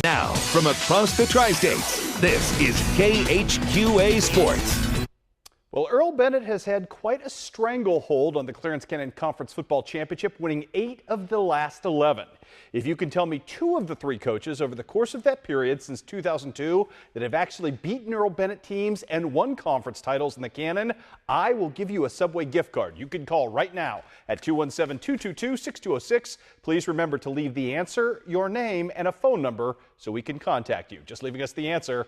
Now, from across the tri-states, this is KHQA Sports. Well, Earl Bennett has had quite a stranglehold on the Clarence Canyon Conference Football Championship, winning 8 of the last 11. If you can tell me 2 of the 3 coaches over the course of that period since 2002 that have actually beaten Earl Bennett teams and won conference titles in the Cannon, I will give you a Subway gift card. You can call right now at 217-222-6206. Please remember to leave the answer, your name, and a phone number so we can contact you. Just leaving us the answer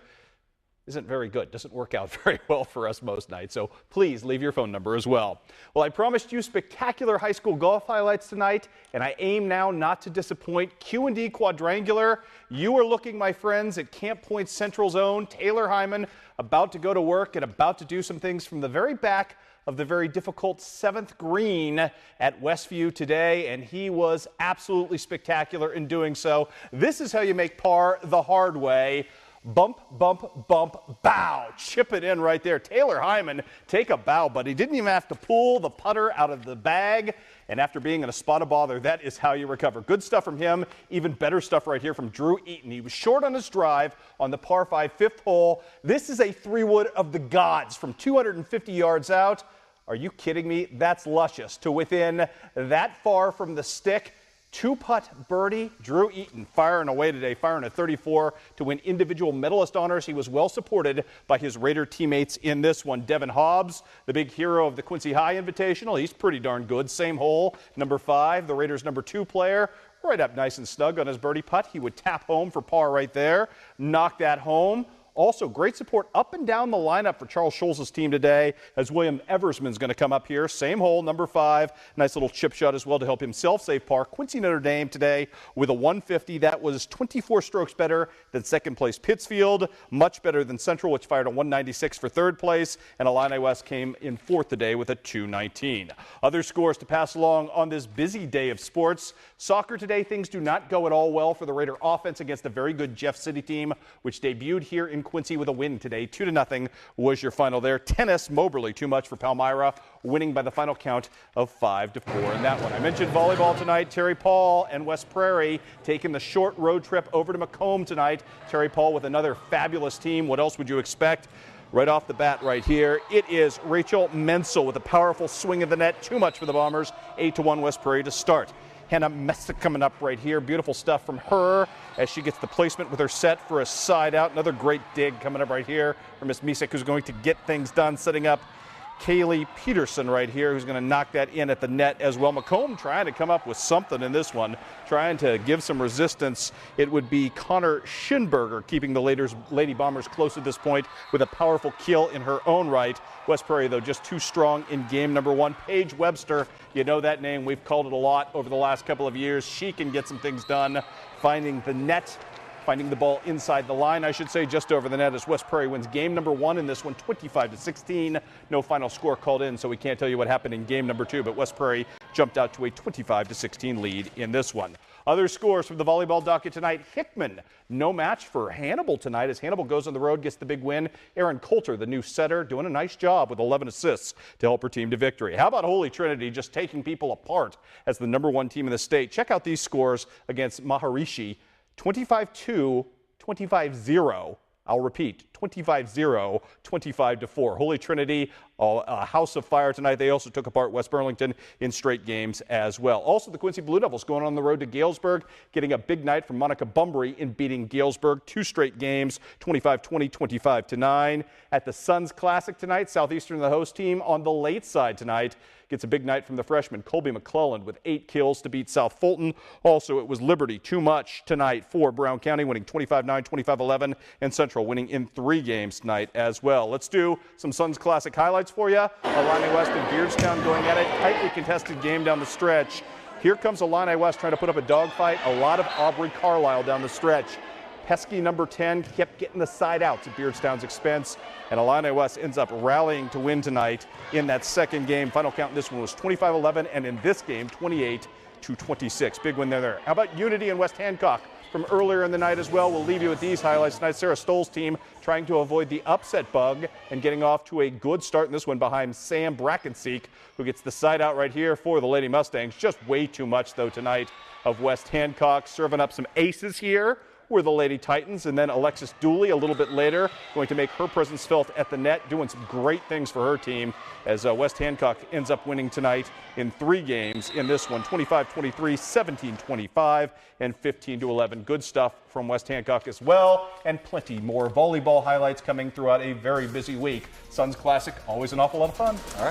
isn't very good. Doesn't work out very well for us most nights. So please leave your phone number as well. Well, I promised you spectacular high school golf highlights tonight, and I aim now not to disappoint. Q&D Quadrangular. You are looking, my friends, at Camp Point Central's own Taylor Hyman, about to go to work and about to do some things from the very back of the very difficult 7th green at Westview today, and he was absolutely spectacular in doing so. This is how you make par the hard way. Bump, bump, bump, bow. Chip it in right there. Taylor Hyman, take a bow, but he didn't even have to pull the putter out of the bag. And after being in a spot of bother, that is how you recover. Good stuff from him. Even better stuff right here from Drew Eaton. He was short on his drive on the par 5 5th hole. This is a 3-wood of the gods from 250 yards out. Are you kidding me? That's luscious. To within that far from the stick. 2-putt birdie. Drew Eaton firing away today, firing a 34 to win individual medalist honors. He was well supported by his Raider teammates in this one. Devin Hobbs, the big hero of the Quincy High Invitational. He's pretty darn good. Same hole, number 5, the Raiders' number 2 player. Right up nice and snug on his birdie putt. He would tap home for par right there. Knock that home. Also, great support up and down the lineup for Charles Schulz's team today as William Eversman's going to come up here. Same hole, number 5. Nice little chip shot as well to help himself save par. Quincy Notre Dame today with a 150. That was 24 strokes better than second place Pittsfield. Much better than Central, which fired a 196 for third place. And Illini West came in 4th today with a 219. Other scores to pass along on this busy day of sports. Soccer today, things do not go at all well for the Raider offense against a very good Jeff City team, which debuted here in Quincy with a win today. 2-0 was your final there. Tennis, Moberly, too much for Palmyra, winning by the final count of 5-4 in that one. I mentioned volleyball tonight. Terry Paul and West Prairie taking the short road trip over to Macomb tonight. Terry Paul with another fabulous team. What else would you expect? Right off the bat right here, it is Rachel Menzel with a powerful swing of the net. Too much for the Bombers. 8-1 West Prairie to start. Hannah Messick coming up right here. Beautiful stuff from her as she gets the placement with her set for a side out. Another great dig coming up right here from Miss Misick, who's going to get things done, setting up Kaylee Peterson right here, who's going to knock that in at the net as well. Macomb trying to come up with something in this one, trying to give some resistance. It would be Connor Schinberger keeping the Lady Bombers close at this point with a powerful kill in her own right. West Prairie, though, just too strong in game number 1. Paige Webster, you know that name. We've called it a lot over the last couple of years. She can get some things done, finding the net, finding the ball inside the line, I should say, just over the net as West Prairie wins game number 1 in this one, 25-16. No final score called in, so we can't tell you what happened in game number 2, but West Prairie jumped out to a 25-16 lead in this one. Other scores from the volleyball docket tonight. Hickman, no match for Hannibal tonight as Hannibal goes on the road, gets the big win. Aaron Coulter, the new setter, doing a nice job with 11 assists to help her team to victory. How about Holy Trinity just taking people apart as the number 1 team in the state? Check out these scores against Maharishi. 25-2, 25-0. I'll repeat, 25-0, 25-4. Holy Trinity, a house of fire tonight. They also took apart West Burlington in straight games as well. Also, the Quincy Blue Devils going on the road to Galesburg, getting a big night from Monica Bumbry in beating Galesburg. 2 straight games, 25-20, 25-9. At the Suns Classic tonight, Southeastern, the host team, on the late side tonight, gets a big night from the freshman Colby McClellan with 8 kills to beat South Fulton. Also, it was Liberty, too much tonight for Brown County, winning 25-9, 25-11, and Central winning in 3 games tonight as well. Let's do some Suns Classic highlights for you. Illini West and Beardstown going at it. Tightly contested game down the stretch. Here comes Illini West trying to put up a dogfight. A lot of Aubrey Carlisle down the stretch. Pesky number 10 kept getting the side outs at Beardstown's expense, and Illini West ends up rallying to win tonight in that second game. Final count in this one was 25-11, and in this game, 28-26. Big win there. How about Unity and West Hancock from earlier in the night as well? We'll leave you with these highlights tonight. Sarah Stoll's team trying to avoid the upset bug and getting off to a good start in this one behind Sam Brackenseek, who gets the side out right here for the Lady Mustangs. Just way too much, though, tonight of West Hancock, serving up some aces here. were the Lady Titans, and then Alexis Dooley a little bit later going to make her presence felt at the net, doing some great things for her team as West Hancock ends up winning tonight in 3 games in this one, 25-23, 17-25, and 15-11. Good stuff from West Hancock as well, and plenty more volleyball highlights coming throughout a very busy week. Suns Classic, always an awful lot of fun. All right.